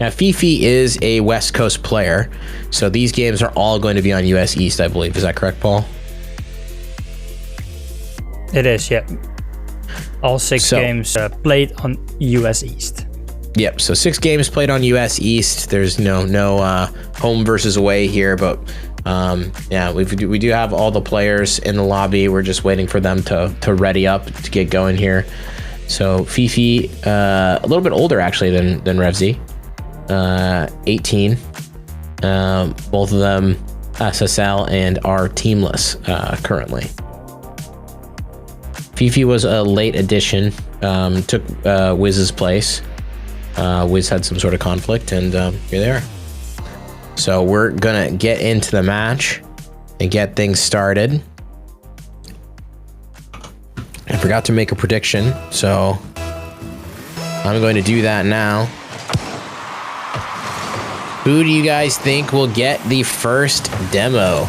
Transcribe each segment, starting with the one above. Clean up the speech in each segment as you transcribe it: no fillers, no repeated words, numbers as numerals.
Now, Fefe is a West Coast player, so these games are all going to be on US East, I believe. Is that correct, Paul? It is, yeah. All 6 games played on US East. Yep, so 6 games played on US East. There's no home versus away here, but yeah, we do have all the players in the lobby. We're just waiting for them to ready up to get going here. So Fefe, a little bit older actually than Revezy, 18. Both of them SSL and are teamless currently. Fefe was a late addition, took Wiz's place. Wiz had some sort of conflict, and here they are. So we're gonna get into the match and get things started. I forgot to make a prediction, so I'm going to do that now. Who do you guys think will get the first demo?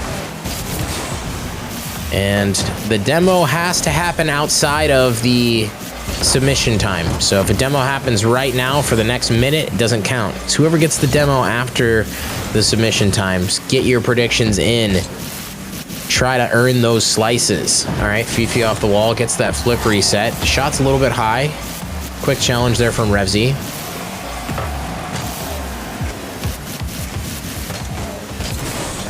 And the demo has to happen outside of the submission time. So if a demo happens right now for the next minute, it doesn't count. So whoever gets the demo after the submission times, get your predictions in. Try to earn those slices. All right, Fefe off the wall, gets that flip reset. Shot's a little bit high. Quick challenge there from Revezy.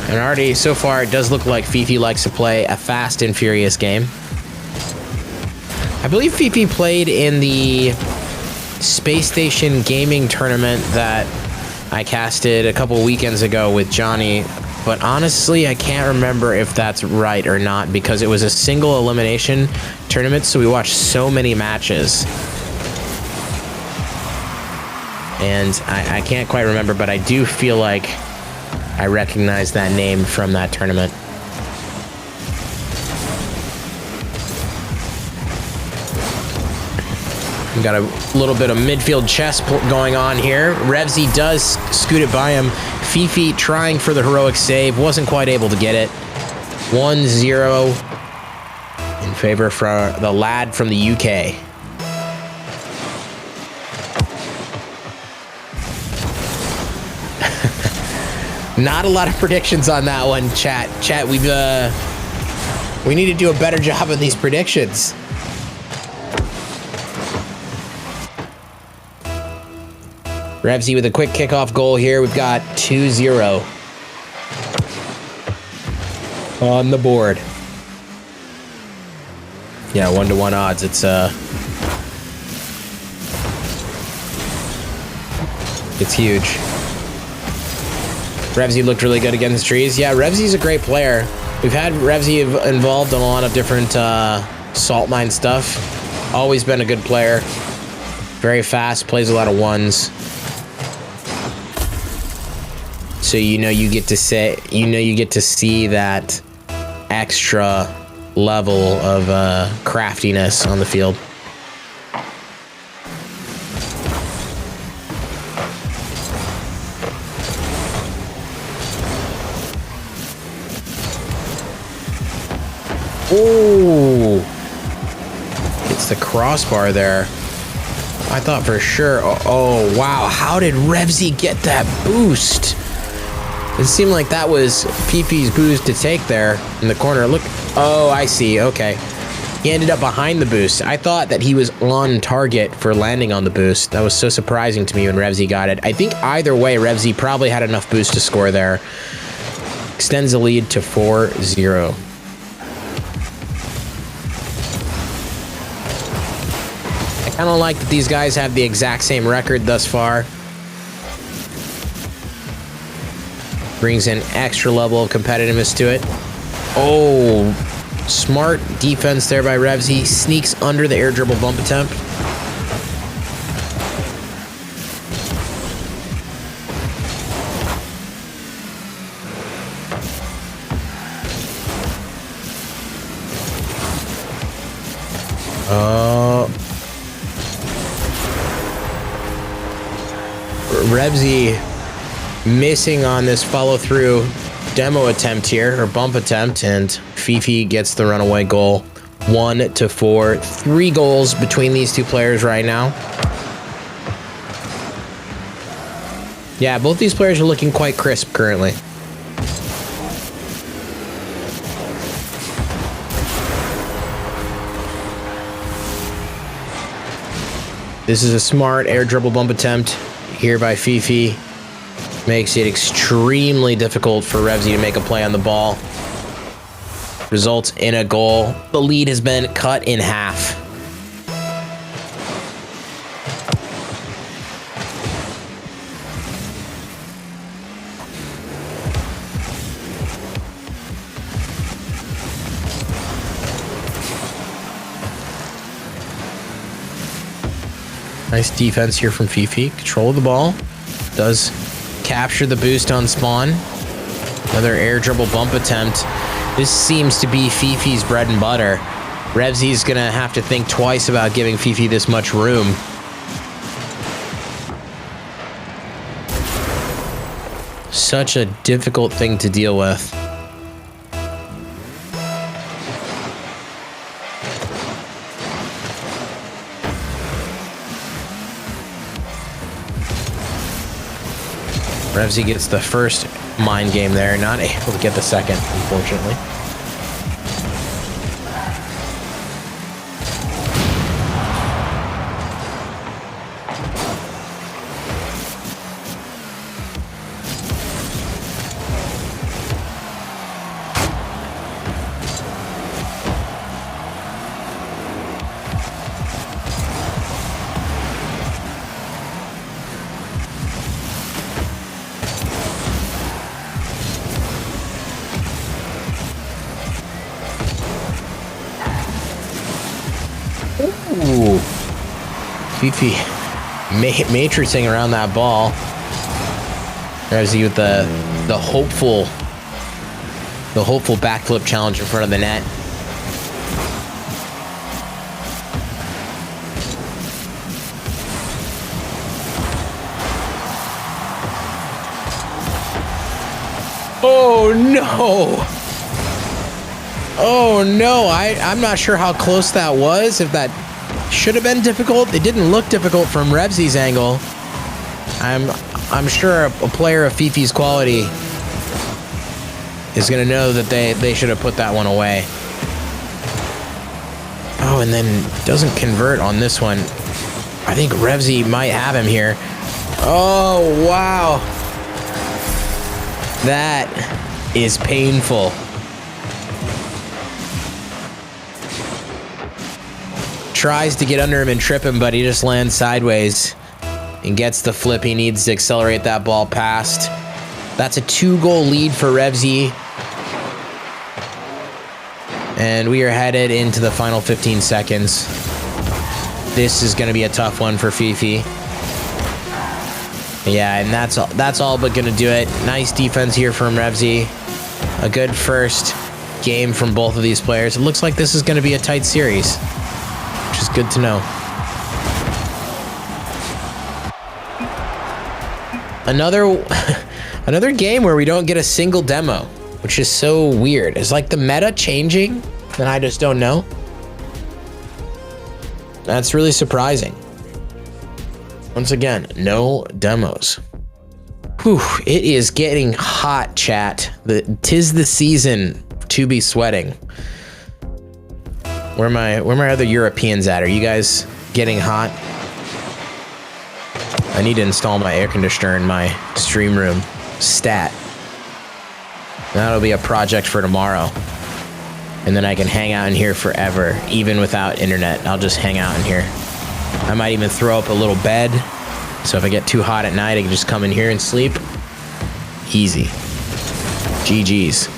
And already, so far, it does look like Fefe likes to play a fast and furious game. I believe Fefe played in the Space Station gaming tournament that I casted a couple weekends ago with Johnny, but honestly, I can't remember if that's right or not because it was a single elimination tournament, so we watched so many matches. And I can't quite remember, but I do feel like I recognize that name from that tournament. We got a little bit of midfield chess going on here. Revezy does scoot it by him. Fefe trying for the heroic save. Wasn't quite able to get it. 1-0 in favor for the lad from the UK. Not a lot of predictions on that one, chat. Chat, we need to do a better job of these predictions. Revezy with a quick kickoff goal here. We've got 2-0 on the board. Yeah, 1-to-1 odds. It's huge. Revezy looked really good against trees. Yeah, Revezy's a great player. We've had Revezy involved in a lot of different salt mine stuff. Always been a good player. Very fast, plays a lot of ones. So you get to see that extra level of craftiness on the field. Oh, it's the crossbar there. I thought for sure. Oh, wow. How did Revezy get that boost? It seemed like that was Fefe's boost to take there in the corner. Look. Oh, I see. Okay. He ended up behind the boost. I thought that he was on target for landing on the boost. That was so surprising to me when Revezy got it. I think either way, Revezy probably had enough boost to score there. Extends the lead to 4-0. I kind of like that these guys have the exact same record thus far. Brings an extra level of competitiveness to it. Oh, smart defense there by Revezy. Sneaks under the air dribble bump attempt. Revezy missing on this follow-through demo attempt here, or bump attempt, and Fefe gets the runaway goal. 1-4. 3 goals between these two players right now. Yeah, both these players are looking quite crisp currently. This is a smart air dribble bump attempt here by Fefe. Makes it extremely difficult for Revezy to make a play on the ball. Results in a goal. The lead has been cut in half. Nice defense here from Fefe. Control of the ball. Does capture the boost on spawn. Another air dribble bump attempt. This seems to be Fefe's bread and butter. Revezy's gonna have to think twice about giving Fefe this much room. Such a difficult thing to deal with. Revezy gets the first mind game there, not able to get the second, unfortunately. Ooh. Fefe matrixing around that ball. Revezy with the hopeful backflip challenge in front of the net. Oh no! Oh no, I'm not sure how close that was. If that should have been difficult. It didn't look difficult from Revezy's angle. I'm sure a player of Fefe's quality is gonna know that they should have put that one away. Oh, and then doesn't convert on this one. I think Revezy might have him here. Oh wow. That is painful. Tries to get under him and trip him, but he just lands sideways and gets the flip he needs to accelerate that ball past. That's a 2-goal lead for Revezy. And we are headed into the final 15 seconds. This is going to be a tough one for Fefe. Yeah, and that's all but going to do it. Nice defense here from Revezy. A good first game from both of these players. It looks like this is going to be a tight series, which is good to know. Another game where we don't get a single demo, which is so weird. Is like the meta changing and I just don't know? That's really surprising. Once again, no demos. Whew, it is getting hot, chat. Tis the season to be sweating. Where my other Europeans at? Are you guys getting hot? I need to install my air conditioner in my stream room. Stat. That'll be a project for tomorrow. And then I can hang out in here forever, even without internet. I'll just hang out in here. I might even throw up a little bed. So if I get too hot at night, I can just come in here and sleep. Easy. GG's.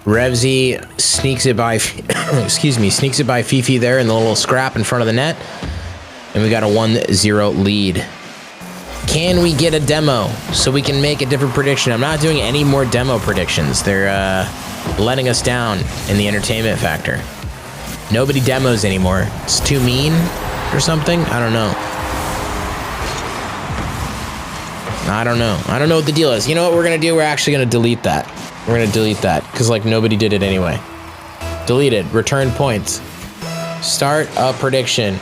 Revezy sneaks it by, sneaks it by Fefe there in the little scrap in front of the net. And we got a 1-0 lead. Can we get a demo so we can make a different prediction? I'm not doing any more demo predictions. They're letting us down in the entertainment factor. Nobody demos anymore. It's too mean or something? I don't know. I don't know what the deal is. You know what we're gonna do? We're actually gonna delete that. We're gonna delete that because like nobody did it anyway. Deleted. Return points. Start a prediction.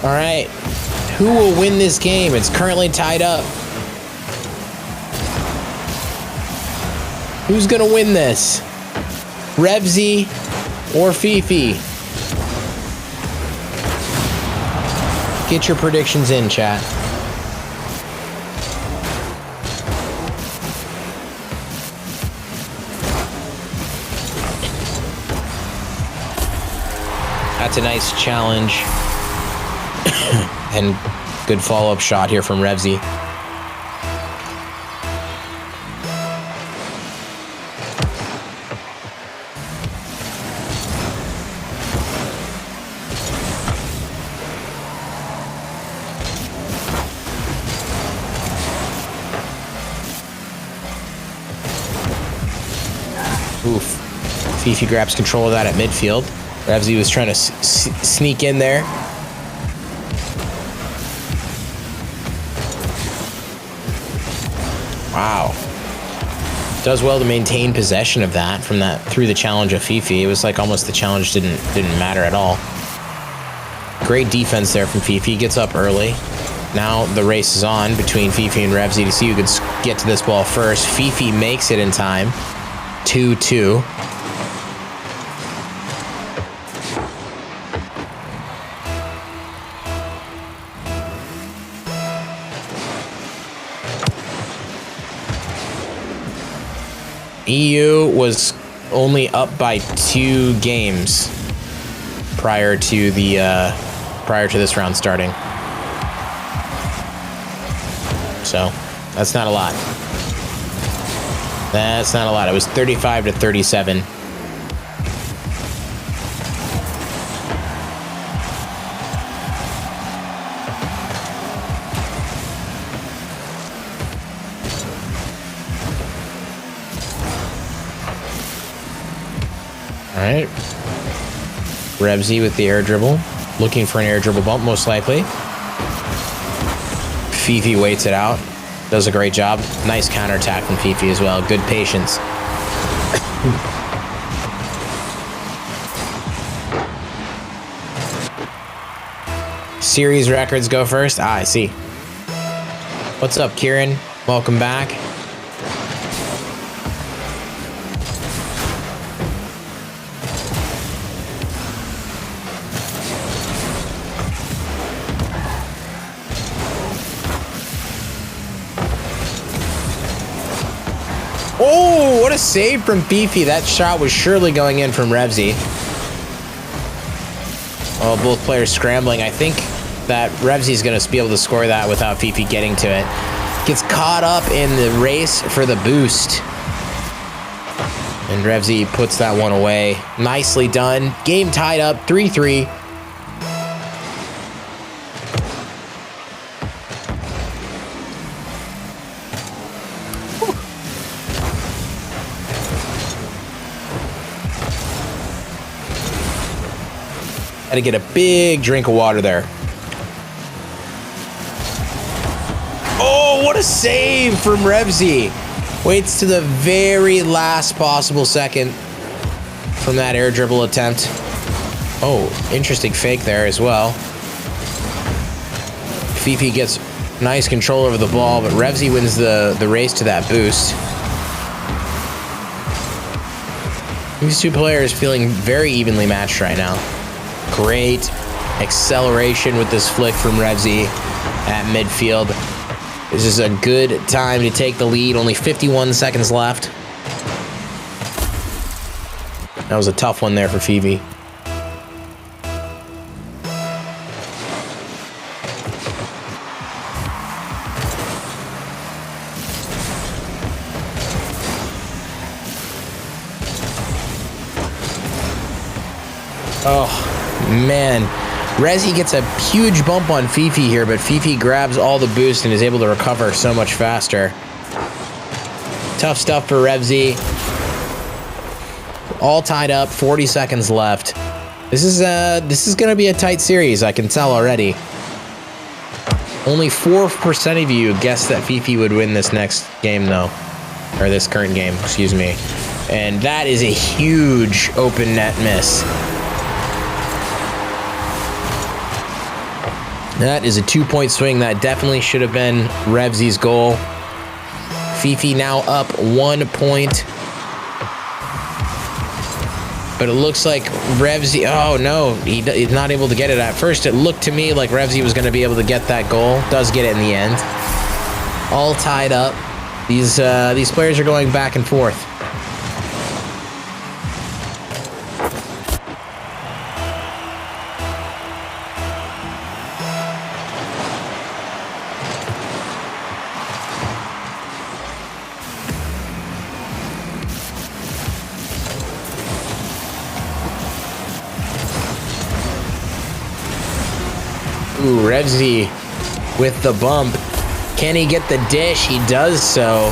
All right, who will win this game? It's currently tied up. Who's gonna win this? Revezy or Fefe? Get your predictions in, chat. That's a nice challenge. And good follow-up shot here from Revezy. Oof. Fefe grabs control of that at midfield. Revezy was trying to sneak in there. Wow. Does well to maintain possession of that from that through the challenge of Fefe. It was like almost the challenge didn't matter at all. Great defense there from Fefe. Gets up early. Now the race is on between Fefe and Revezy to see who can get to this ball first. Fefe makes it in time. 2-2. EU was only up by 2 games prior to this round starting. So that's not a lot. That's not a lot. It was 35-37. All right. Revezy with the air dribble. Looking for an air dribble bump, most likely. Fefe waits it out. Does a great job. Nice counterattack from Fefe as well. Good patience. Series records go first. Ah, I see. What's up, Kieran? Welcome back. Oh, what a save from Fefe. That shot was surely going in from Revezy. Oh, both players scrambling. I think that Revezy's going to be able to score that without Fefe getting to it. Gets caught up in the race for the boost. And Revezy puts that one away. Nicely done. Game tied up 3-3. Had to get a big drink of water there. Oh, what a save from Revezy. Waits to the very last possible second from that air dribble attempt. Oh, interesting fake there as well. Fefe gets nice control over the ball, but Revezy wins the race to that boost. These two players feeling very evenly matched right now. Great acceleration with this flick from Revezy at midfield. This is a good time to take the lead. Only 51 seconds left. That was a tough one there for Fefe. Oh, man. Revezy gets a huge bump on Fefe here, but Fefe grabs all the boost and is able to recover so much faster. Tough stuff for Revezy. All tied up, 40 seconds left. This is gonna be a tight series, I can tell already. Only 4% of you guessed that Fefe would win this next game, though. Or this current game, excuse me. And that is a huge open net miss. That is a 2-point swing. That definitely should have been Revezy's goal. Fefe now up 1 point. But it looks like Revezy, oh no, he's not able to get it. At first, it looked to me like Revezy was going to be able to get that goal. Does get it in the end. All tied up. These players are going back and forth. Ooh, Revezy with the bump. Can he get the dish? He does so.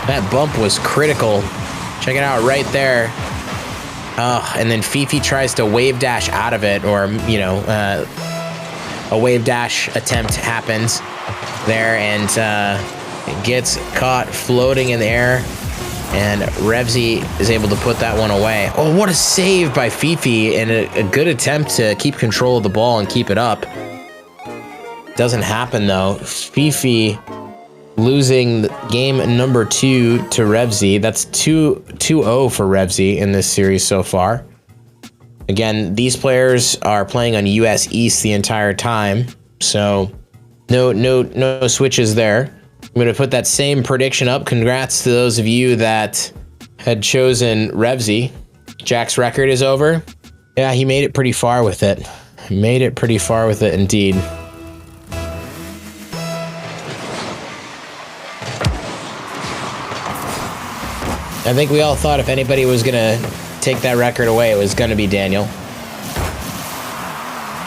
That bump was critical. Check it out right there. And then Fefe tries to wave dash out of it, or, you know, a wave dash attempt happens there, and gets caught floating in the air. And Revezy is able to put that one away. Oh, what a save by Fefe, and a good attempt to keep control of the ball and keep it up. Doesn't happen though. Fefe losing game number 2 to Revezy. That's 2-0 for Revezy in this series so far. Again, these players are playing on US East the entire time, so no switches there. I'm going to put that same prediction up. Congrats to those of you that had chosen Revezy. Jack's record is over. Yeah, he made it pretty far with it. Made it pretty far with it indeed. I think we all thought if anybody was going to take that record away, it was going to be Daniel.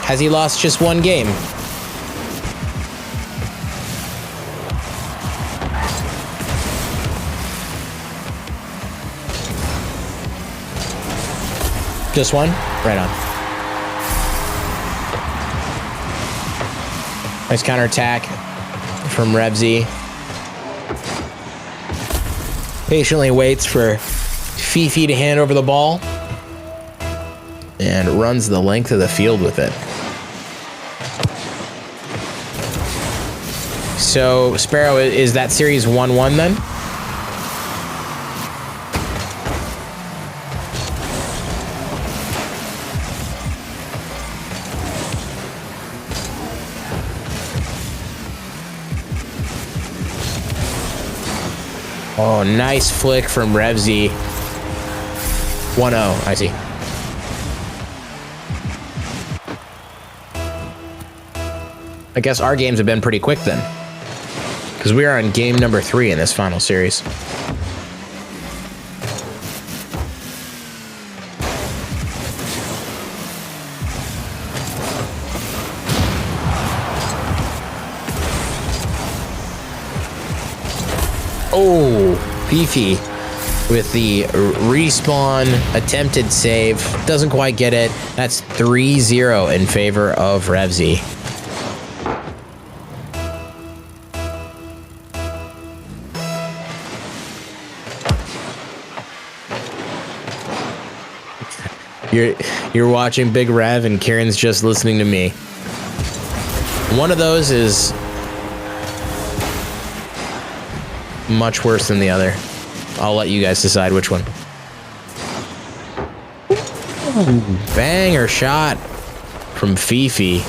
Has he lost just one game? Just one? Right on. Nice counterattack from Revezy. Patiently waits for Fefe to hand over the ball and runs the length of the field with it. So, Sparrow, is that series 1-1 then? Oh, nice flick from Revezy. 1-0, I see. I guess our games have been pretty quick then, because we are on game number 3 in this final series. Oh, Fefe with the respawn attempted save. Doesn't quite get it. That's 3-0 in favor of Revezy. You're watching Big Rev and Kieran's just listening to me. One of those is much worse than the other. I'll let you guys decide which one. Banger shot from Fefe.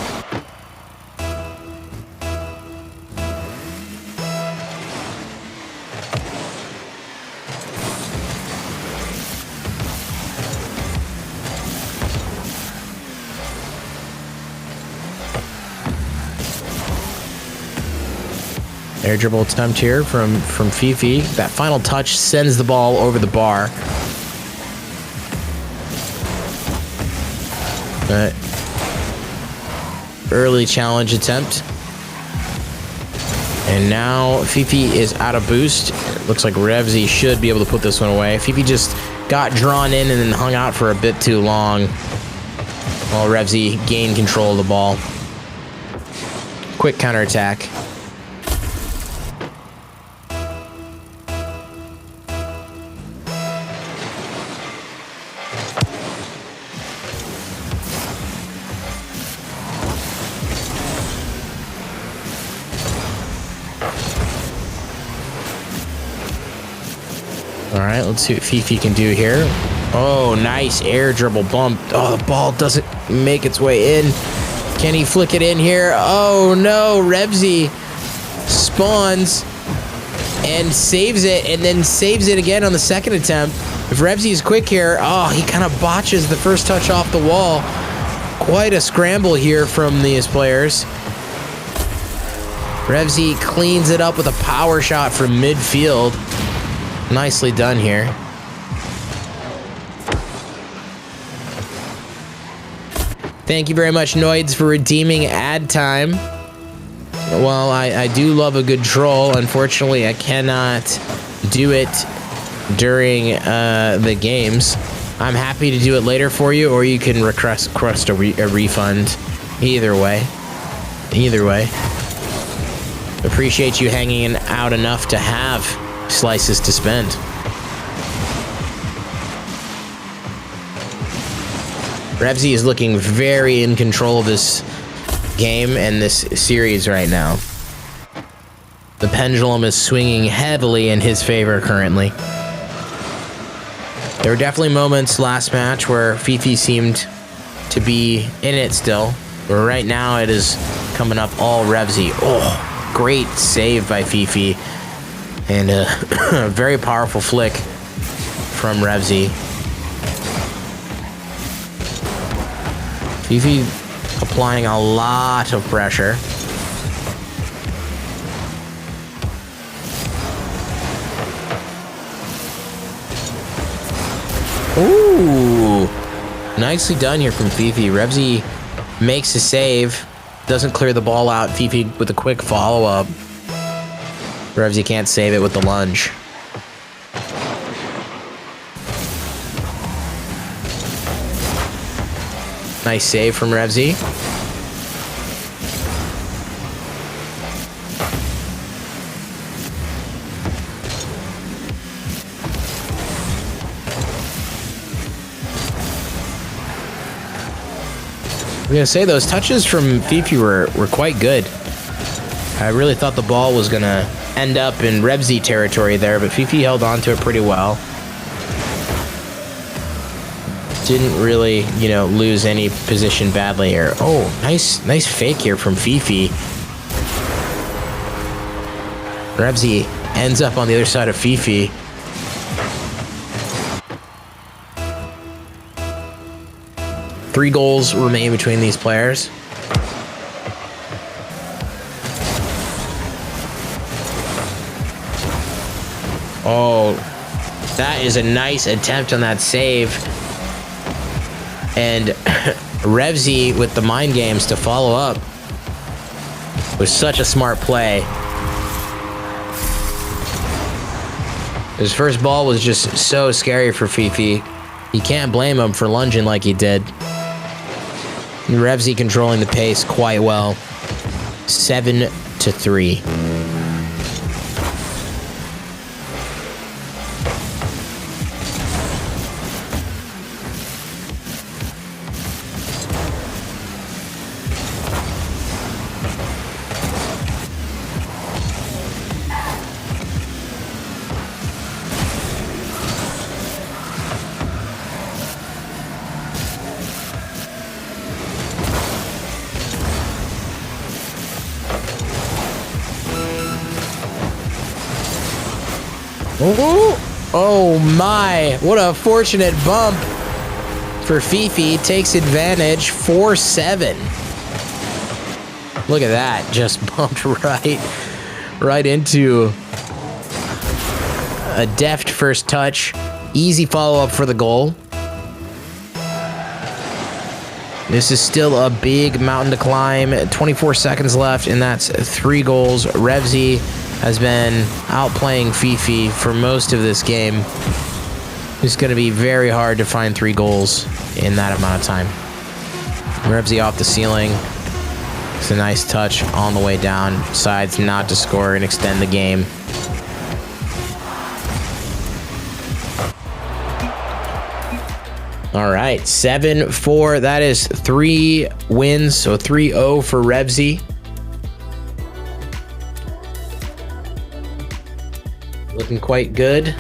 Air dribble attempt here from Fefe. That final touch sends the ball over the bar. Early challenge attempt. And now Fefe is out of boost. It looks like Revezy should be able to put this one away. Fefe just got drawn in and then hung out for a bit too long while Revezy gained control of the ball. Quick counterattack. All right, let's see what Fefe can do here. Oh, nice air dribble bump. Oh, the ball doesn't make its way in. Can he flick it in here? Oh, no. Revezy spawns and saves it, and then saves it again on the second attempt. If Revezy is quick here, oh, he kind of botches the first touch off the wall. Quite a scramble here from these players. Revezy cleans it up with a power shot from midfield. Nicely done here. Thank you very much, Noids, for redeeming ad time. Well, I do love a good troll. Unfortunately, I cannot do it during the games. I'm happy to do it later for you, or you can request a refund. Either way. Either way. Appreciate you hanging out enough to have slices to spend. Revezy is looking very in control of this game and this series right now. The pendulum is swinging heavily in his favor currently. There were definitely moments last match where Fefe seemed to be in it still, but right now it is coming up all Revezy. Oh, great save by Fefe. And a very powerful flick from Revezy. Fefe applying a lot of pressure. Ooh, nicely done here from Fefe. Revezy makes a save, doesn't clear the ball out. Fefe with a quick follow-up. Revezy can't save it with the lunge. Nice save from Revezy. I'm gonna say those touches from Fefe were quite good. I really thought the ball was gonna end up in Revezy territory there, but Fefe held on to it pretty well. Didn't really, lose any position badly here. Oh, nice fake here from Fefe. Revezy ends up on the other side of Fefe. Three goals remain between these players. Oh, that is a nice attempt on that save. And Revezy with the mind games to follow up was such a smart play. His first ball was just so scary for Fefe. You can't blame him for lunging like he did. And Revezy controlling the pace quite well. 7-3. Oh my, what a fortunate bump for Fefe. Takes advantage, 4-7. Look at that, just bumped right into a deft first touch. Easy follow-up for the goal. This is still a big mountain to climb. 24 seconds left, and that's 3 goals. Revezy has been outplaying Fefe for most of this game. It's going to be very hard to find 3 goals in that amount of time. Revezy off the ceiling. It's a nice touch on the way down. Decides not to score and extend the game. All right, 7-4. That is 3 wins, so 3-0 for Revezy. Looking quite good.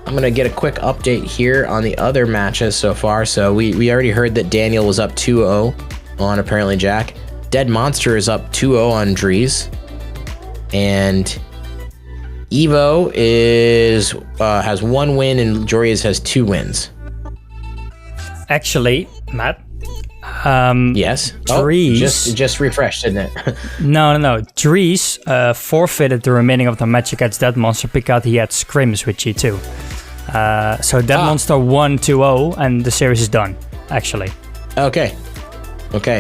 I'm going to get a quick update here on the other matches so far. So we already heard that Daniel was up 2-0 on apparently Jack. Dead Monster is up 2-0 on Drees. And Evo has 1 win and Jorias has 2 wins. Actually, Matt. Yes. Drees. Just refreshed, didn't it? No. Drees forfeited the remaining of the match against Dead Monster because he had scrims with G2. So Dead Monster won 2-0 and the series is done, actually. Okay,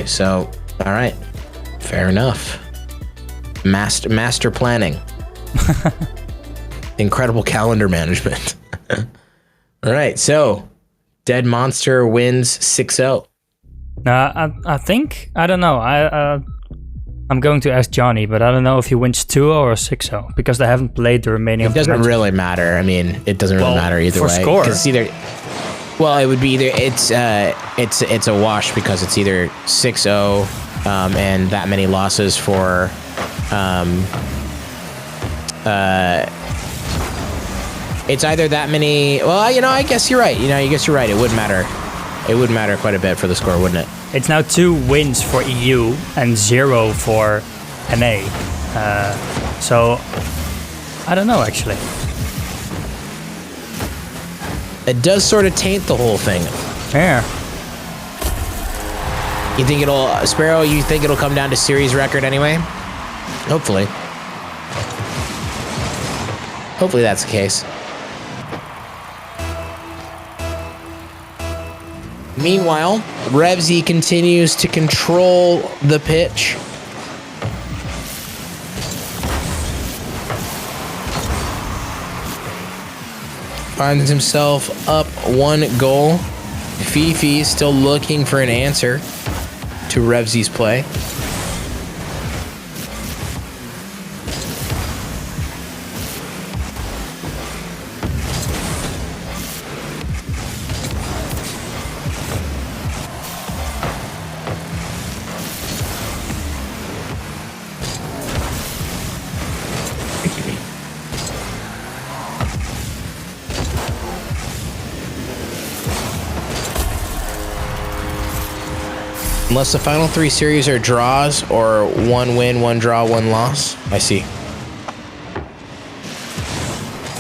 so, all right. Fair enough. Master planning. Incredible calendar management. All right, so Dead Monster wins 6-0. I think, I don't know. I'm going to ask Johnny, but I don't know if he wins 2-0 or 6-0 because they haven't played the remaining of the matches. It doesn't really matter. I mean, it doesn't really matter either way. For score. It's either, well, it would be either it's a wash because it's either 6-0 and that many losses for it's either that many. Well, I guess you're right. I guess you're right. It would matter. It would matter quite a bit for the score, wouldn't it? It's now 2 wins for EU and 0 for NA. So, I don't know, actually. It does sort of taint the whole thing. Yeah. You think Sparrow, you think it'll come down to series record anyway? Hopefully. Hopefully that's the case. Meanwhile, Revezy continues to control the pitch. Finds himself up 1 goal. Fefe still looking for an answer to Revezy's play. Unless the final 3 series are draws or 1 win, 1 draw, 1 loss. I see.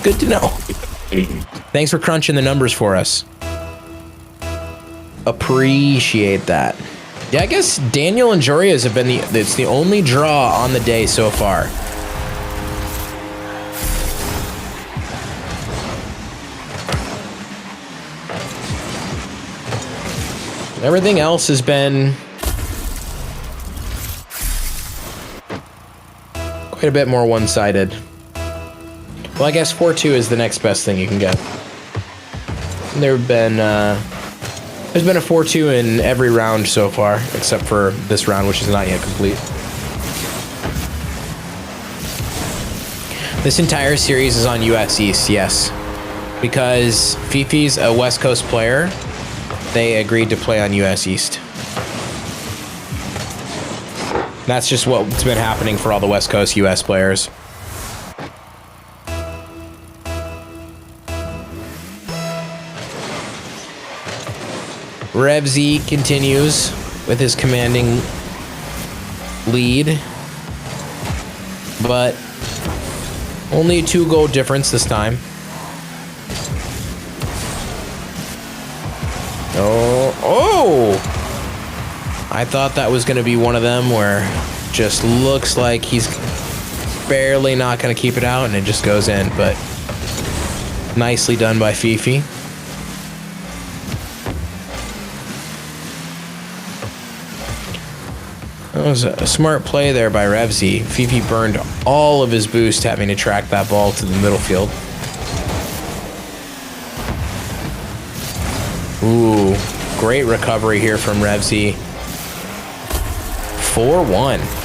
Good to know. Thanks for crunching the numbers for us. Appreciate that. Yeah, I guess Daniel and Jorias have been it's the only draw on the day so far. Everything else has been quite a bit more one-sided. Well, I guess 4-2 is the next best thing you can get. There's been a 4-2 in every round so far, except for this round, which is not yet complete. This entire series is on US East, yes. Because Fefe's a West Coast player, they agreed to play on US East. That's just what's been happening for all the West Coast US players. Revezy continues with his commanding lead, but only a 2-goal difference this time. Oh! I thought that was going to be one of them where just looks like he's barely not going to keep it out and it just goes in, but nicely done by Fefe. That was a smart play there by Revezy. Fefe burned all of his boost having to track that ball to the middle field. Ooh, great recovery here from Revezy. 4-1.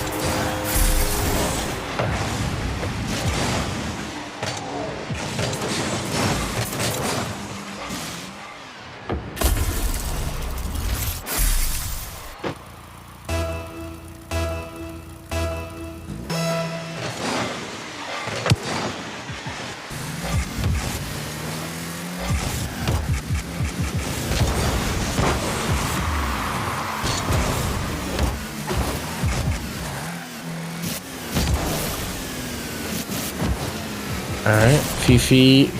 All right, Fefe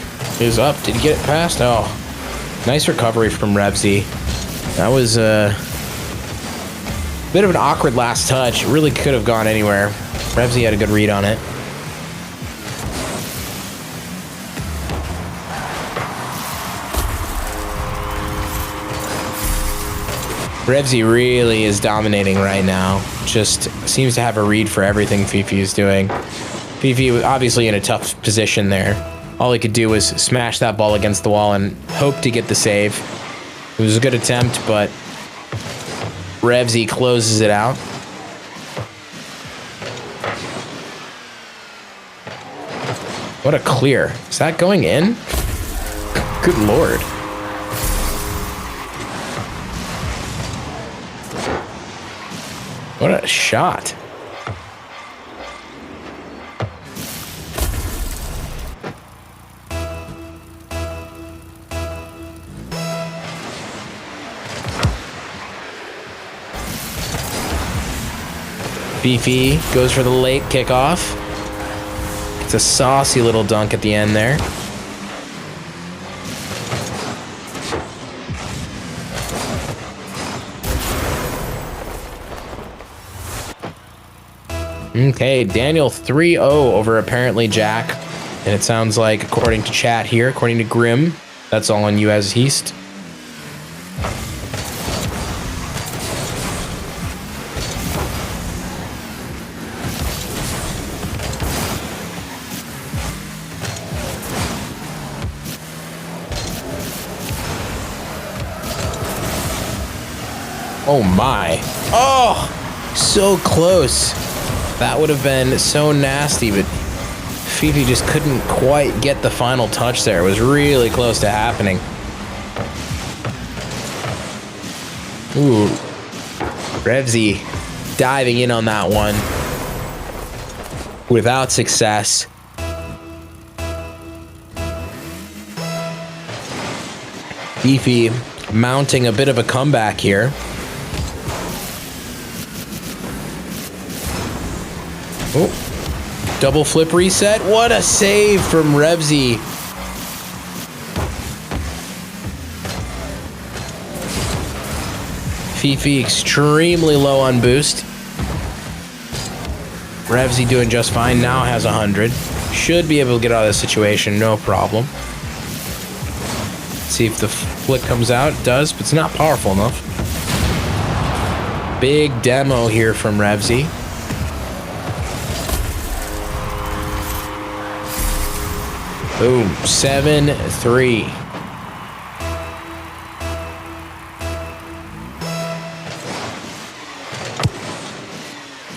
is up. Did he get it past? Oh, nice recovery from Revezy. That was a bit of an awkward last touch. It really could have gone anywhere. Revezy had a good read on it. Revezy really is dominating right now. Just seems to have a read for everything Fefe is doing. Fefe was obviously in a tough position there. All he could do was smash that ball against the wall and hope to get the save. It was a good attempt, but Revezy closes it out. What a clear. Is that going in? Good Lord. What a shot. Fefe goes for the late kickoff. It's a saucy little dunk at the end there. Okay, Daniel 3-0 over apparently Jack. And it sounds like, according to chat here, according to Grim, that's all on you as Heast. Oh my. Oh, so close. That would have been so nasty, but Fefe just couldn't quite get the final touch there. It was really close to happening. Ooh. Revezy diving in on that one without success. Fefe mounting a bit of a comeback here. Oh, double flip reset. What a save from Revezy. Fefe extremely low on boost. Revezy doing just fine. Now has 100. Should be able to get out of this situation, no problem. See if the flick comes out. It does, but it's not powerful enough. Big demo here from Revezy. Boom, 7-3.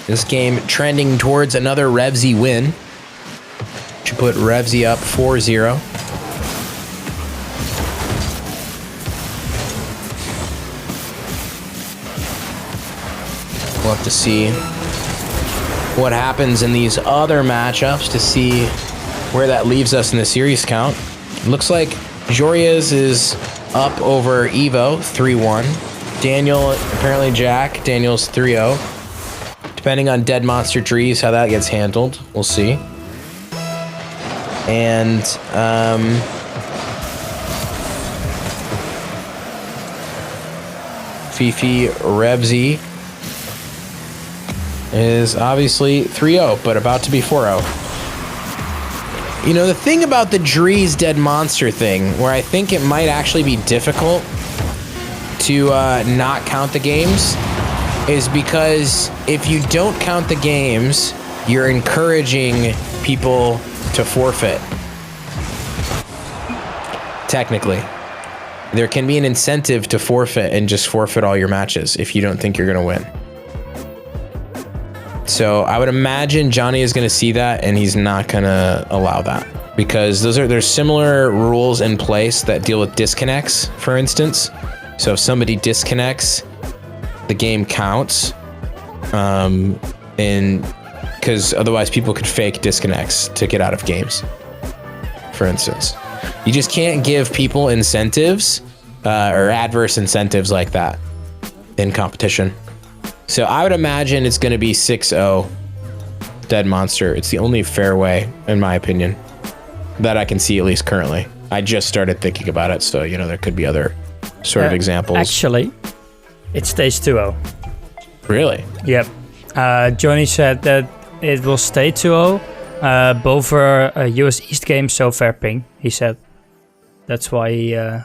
This game trending towards another Revezy win. Should put Revezy up 4-0. We'll have to see what happens in these other matchups to see where that leaves us in the series count. It looks like Joria's is up over Evo, 3-1. Daniel, apparently Jack, Daniel's 3-0. Depending on Dead Monster Drees, how that gets handled, we'll see. And, Fefe Revezy is obviously 3-0, but about to be 4-0. You know, the thing about the Drees Dead Monster thing, where I think it might actually be difficult to not count the games, is because if you don't count the games, you're encouraging people to forfeit. Technically. There can be an incentive to forfeit and just forfeit all your matches if you don't think you're going to win. So I would imagine Johnny is going to see that and he's not going to allow that, because there's similar rules in place that deal with disconnects, for instance. So if somebody disconnects, the game counts, and because otherwise people could fake disconnects to get out of games, for instance. You just can't give people incentives or adverse incentives like that in competition. So I would imagine it's going to be 6-0 Dead Monster. It's the only fair way, in my opinion, that I can see, at least currently. I just started thinking about it, so, you know, there could be other sort of examples. Actually, it stays 2-0. Really? Yep. Johnny said that it will stay 2-0. Both are US East games, so fair ping, he said. That's why he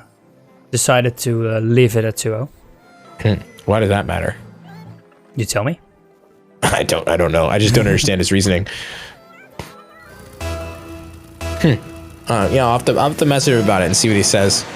decided to leave it at 2-0. Why does that matter? You tell me. I don't know. I just don't understand his reasoning. Yeah, I'll have to message him about it and see what he says.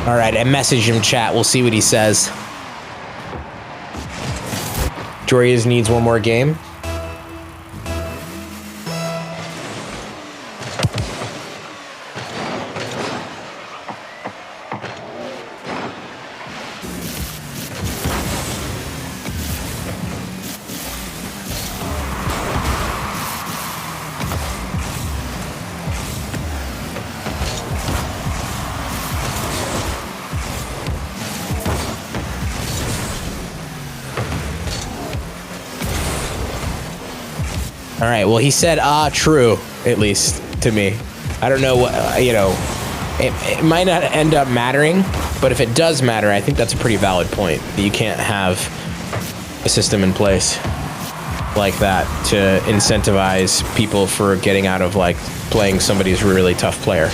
All right, I messaged him chat. We'll see what he says. Jorias needs one more game. All right, well, he said, true, at least to me. I don't know what, you know, it might not end up mattering, but if it does matter, I think that's a pretty valid point, that you can't have a system in place like that to incentivize people for getting out of, like, playing somebody who's a really tough player.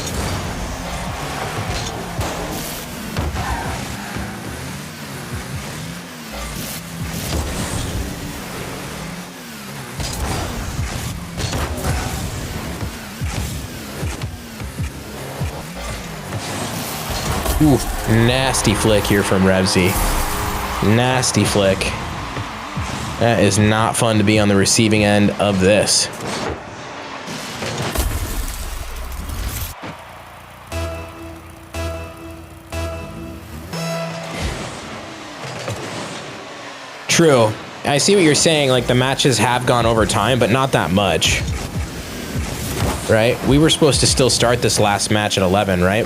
Ooh, nasty flick here from Revezy. Nasty flick. That is not fun to be on the receiving end of this. True. I see what you're saying, like the matches have gone over time, but not that much. Right? We were supposed to still start this last match at 11, right?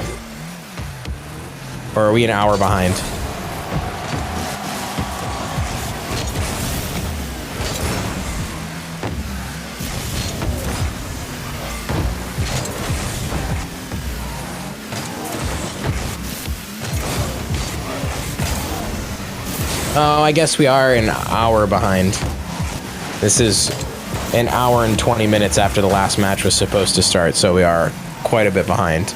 Or are we an hour behind? Oh, I guess we are an hour behind. This is an hour and 20 minutes after the last match was supposed to start, so we are quite a bit behind.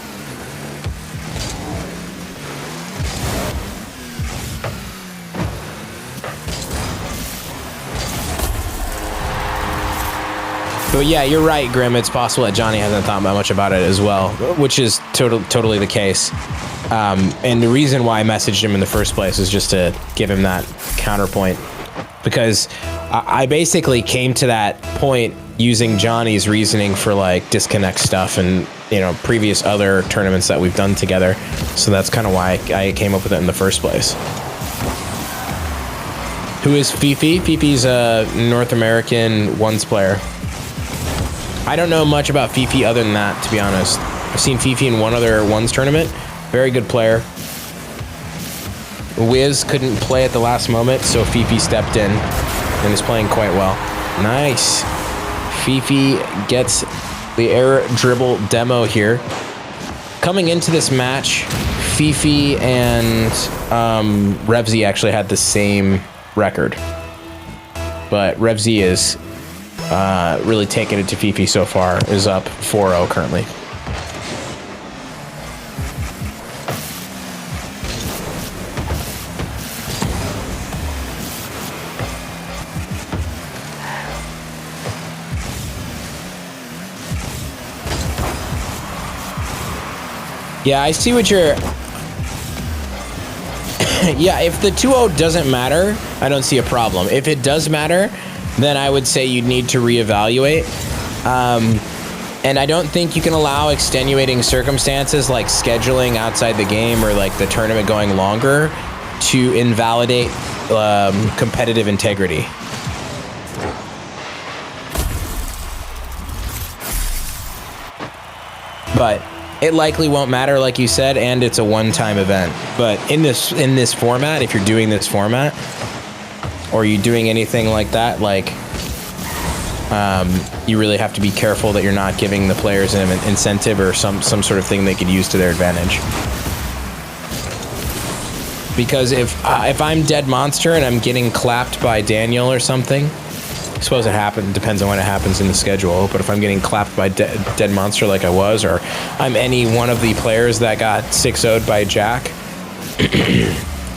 But yeah, you're right, Grim. It's possible that Johnny hasn't thought much about it as well, which is totally the case. And the reason why I messaged him in the first place is just to give him that counterpoint, because I basically came to that point using Johnny's reasoning for like disconnect stuff and, you know, previous other tournaments that we've done together. So that's kind of why I came up with it in the first place. Who is Fefe? Fefe's a North American ones player. I don't know much about Fefe other than that, to be honest. I've seen Fefe in one other ones tournament, Very good player. Wiz couldn't play at the last moment, so Fefe stepped in and is playing quite well. Nice. Fefe gets the air dribble demo here. Coming into this match, Fefe and Revezy actually had the same record. But Revezy is really taking it to Fefe so far, is up 4-0 currently. Yeah, I see what you're... Yeah, if the 2-0 doesn't matter, I don't see a problem. If it does matter, then I would say you'd need to reevaluate. And I don't think you can allow extenuating circumstances like scheduling outside the game or like the tournament going longer to invalidate competitive integrity. But it likely won't matter, like you said, and it's a one-time event. But in this format, if you're doing this format, or you're doing anything like that, like you really have to be careful that you're not giving the players an incentive or some sort of thing they could use to their advantage. Because if I'm Dead Monster and I'm getting clapped by Daniel or something, I suppose it happens, depends on when it happens in the schedule, but if I'm getting clapped by Dead Monster like I was, or I'm any one of the players that got 6-0'd by Jack,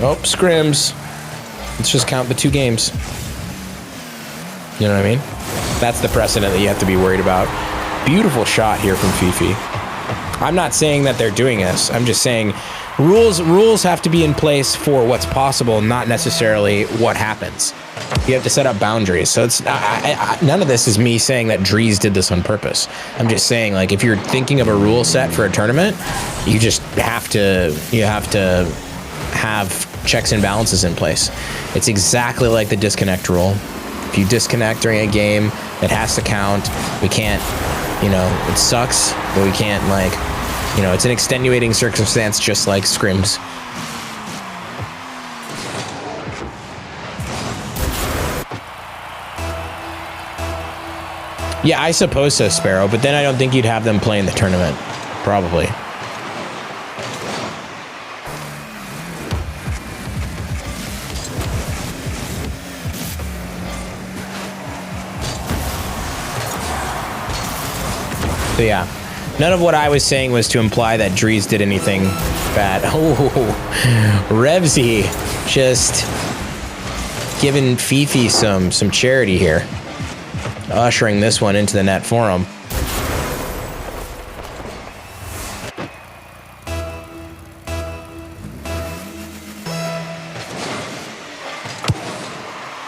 oh, scrims. Let's just count the 2 games. You know what I mean? That's the precedent that you have to be worried about. Beautiful shot here from Fefe. I'm not saying that they're doing this. I'm just saying rules have to be in place for what's possible, not necessarily what happens. You have to set up boundaries. So it's none of this is me saying that Drees did this on purpose. I'm just saying, like, if you're thinking of a rule set for a tournament, you just have to have checks and balances in place. It's exactly like the disconnect rule. If you disconnect during a game, it has to count. We can't, you know, it sucks, but we can't, like, you know, it's an extenuating circumstance just like scrims. Yeah, I suppose so, Sparrow, but then I don't think you'd have them play in the tournament. Probably. So yeah, none of what I was saying was to imply that Drees did anything bad. Oh, Revezy just giving Fefe some charity here. Ushering this one into the net for him.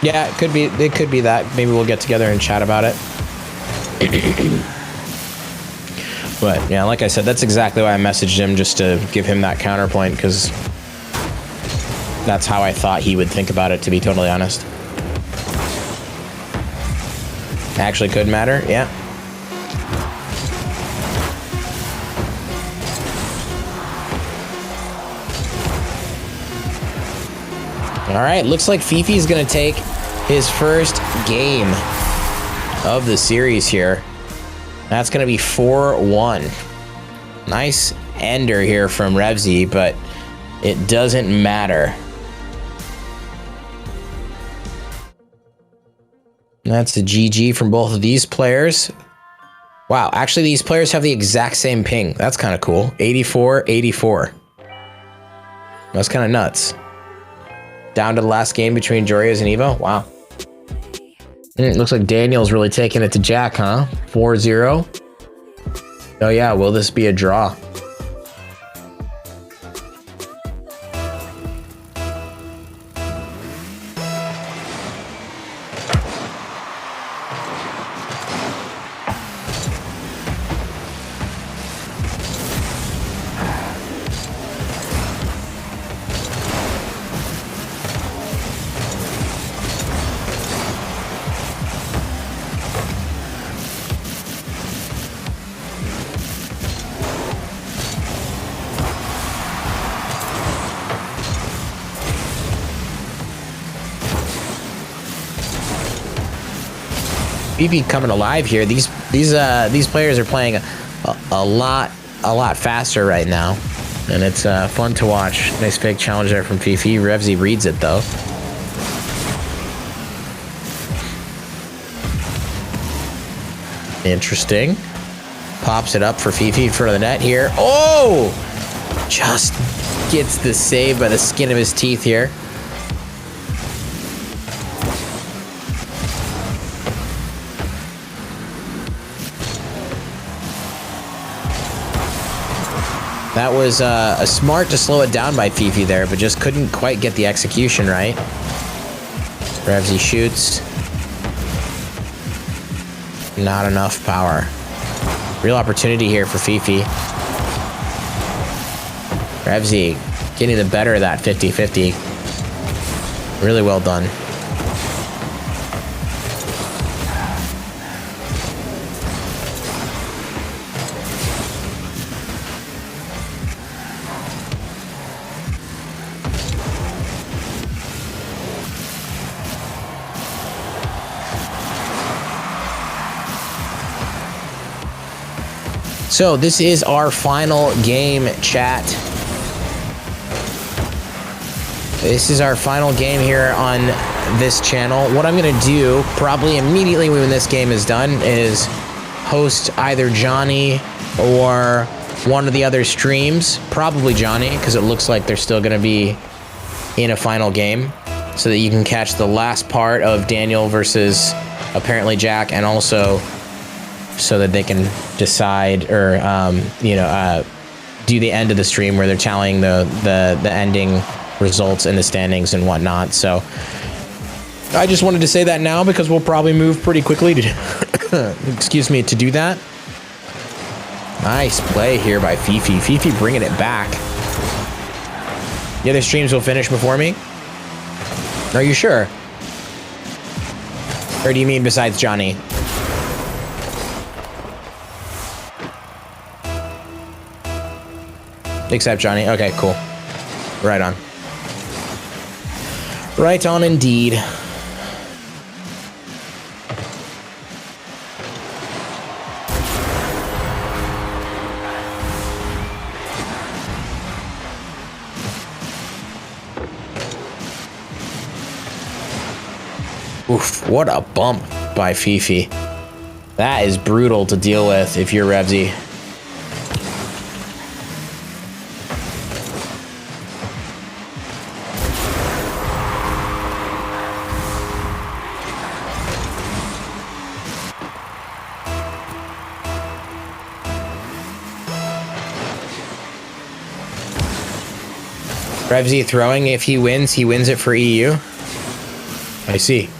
Yeah, it could be that. Maybe we'll get together and chat about it. But yeah, like I said, that's exactly why I messaged him, just to give him that counterpoint, because that's how I thought he would think about it, to be totally honest. Actually could matter, yeah. All right, looks like Fefe's gonna take his first game of the series here. That's gonna be 4-1. Nice ender here from Revezy, but it doesn't matter. That's a GG from both of these players. Wow, actually these players have the exact same ping. That's kind of cool. 84, 84. That's kind of nuts. Down to the last game between Jorias and Evo. Wow. Looks like Daniel's really taking it to Jack, huh? 4-0. Oh yeah, will this be a draw? Fefe coming alive here. These players are playing a lot faster right now, and it's fun to watch. Nice fake challenge there from Fefe. Revezy reads it though. Interesting. Pops it up for Fefe in front of the net here. Oh! Just gets the save by the skin of his teeth here. That was smart to slow it down by Fefe there, but just couldn't quite get the execution right. Revezy shoots. Not enough power. Real opportunity here for Fefe. Revezy getting the better of that 50-50. Really well done. So this is our final game, chat. This is our final game here on this channel. What I'm gonna do, probably immediately when this game is done, is host either Johnny or one of the other streams. Probably Johnny, because it looks like they're still gonna be in a final game, so that you can catch the last part of Daniel versus apparently Jack, and also so that they can decide or do the end of the stream where they're tallying the ending results in the standings and whatnot. So I just wanted to say that now because we'll probably move pretty quickly to excuse me, to do that. Nice play here by Fefe. Fefe bringing it back. The other streams will finish before me. Are you sure? Or do you mean besides Johnny? Except Johnny. Okay, cool. Right on. Right on indeed. Oof, what a bump by Fefe. That is brutal to deal with if you're Revezy. Revezy throwing, if he wins it for EU. I see.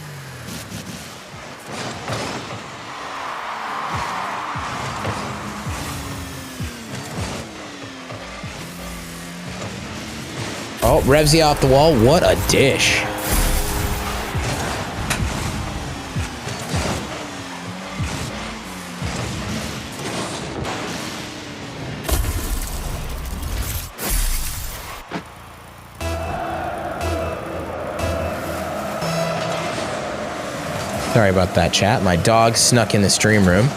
Oh, Revezy off the wall. What a dish. Sorry about that, chat. My dog snuck in the stream room.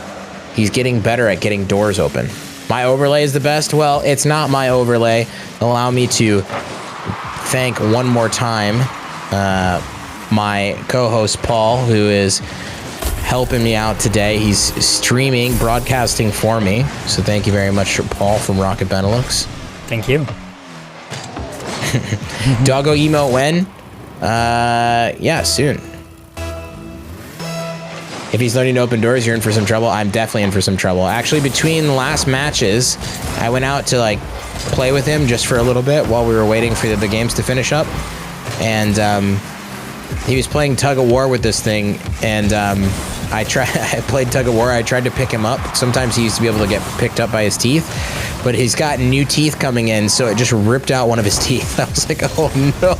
He's getting better at getting doors open. My overlay is the best? Well, it's not my overlay. Allow me to thank one more time my co-host Paul, who is helping me out today. He's streaming, broadcasting for me. So thank you very much, Paul from Rocket Benelux. Thank you. Doggo emote when? Yeah, soon. If he's learning to open doors, you're in for some trouble. I'm definitely in for some trouble. Actually, between last matches, I went out to like play with him just for a little bit while we were waiting for the games to finish up. And he was playing tug of war with this thing, and I played tug of war. I tried to pick him up. Sometimes he used to be able to get picked up by his teeth, but he's got new teeth coming in, so it just ripped out one of his teeth. I was like, oh no,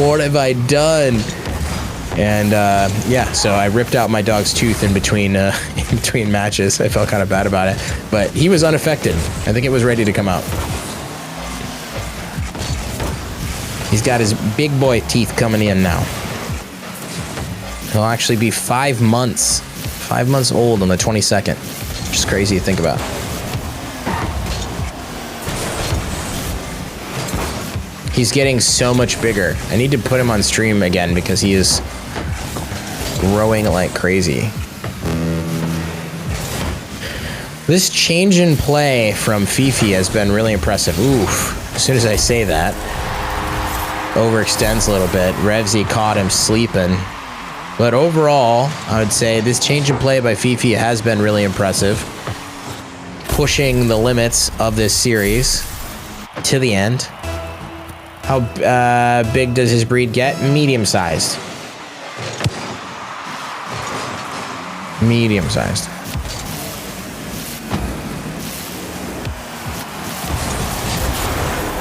what have I done? And yeah, so I ripped out my dog's tooth in between matches. I felt kind of bad about it, but he was unaffected. I think it was ready to come out. He's got his big boy teeth coming in now. It'll actually be 5 months 5 months old on the 22nd. Just crazy to think about. He's getting so much bigger. I need to put him on stream again because he is growing like crazy. This change in play from Fefe has been really impressive. Oof. As soon as I say that, overextends a little bit. Revezy caught him sleeping. But overall, I would say this change in play by Fefe has been really impressive. Pushing the limits of this series to the end. How big does his breed get? Medium-sized. Medium-sized.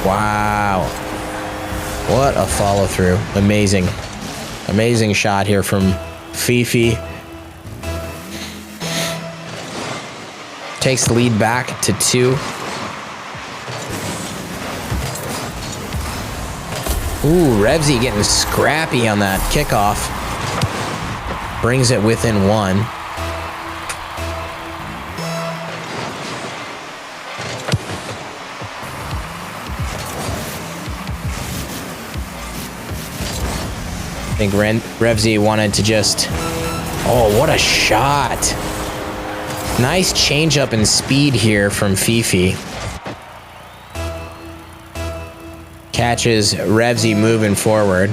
Wow. What a follow-through. Amazing. Amazing shot here from Fefe. Takes the lead back to 2. Ooh, Revezy getting scrappy on that kickoff. Brings it within 1. I think Revezy wanted to just... Oh, what a shot. Nice change up in speed here from Fefe. Catches Revezy moving forward.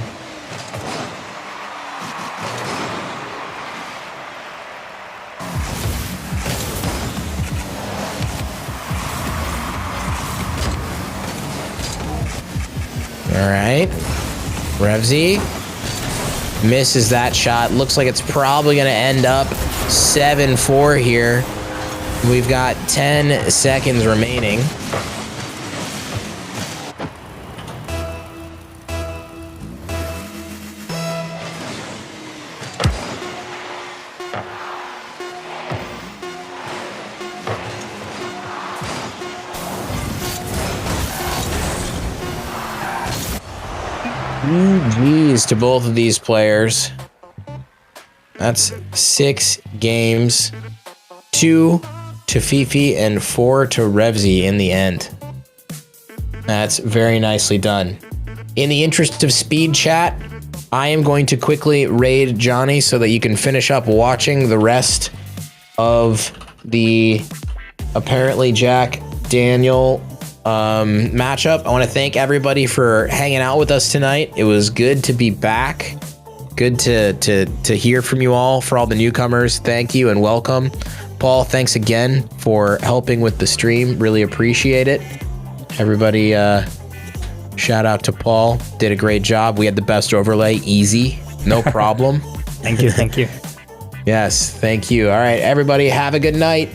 All right. Revezy misses that shot. Looks like it's probably going to end up 7-4 here. We've got 10 seconds remaining. Geez, to both of these players. That's 6 games. 2 to Fefe and 4 to Revezy in the end. That's very nicely done. In the interest of speed, chat, I am going to quickly raid Johnny so that you can finish up watching the rest of the apparently Jack Daniel matchup. I want to thank everybody for hanging out with us tonight. It was good to be back. Good to hear from you all. For all the newcomers, thank you and welcome. Paul, thanks again for helping with the stream. Really appreciate it. Everybody, shout out to Paul. Did a great job. We had the best overlay. Easy. No problem. Thank you. Thank you. Yes, thank you. All right, everybody, have a good night.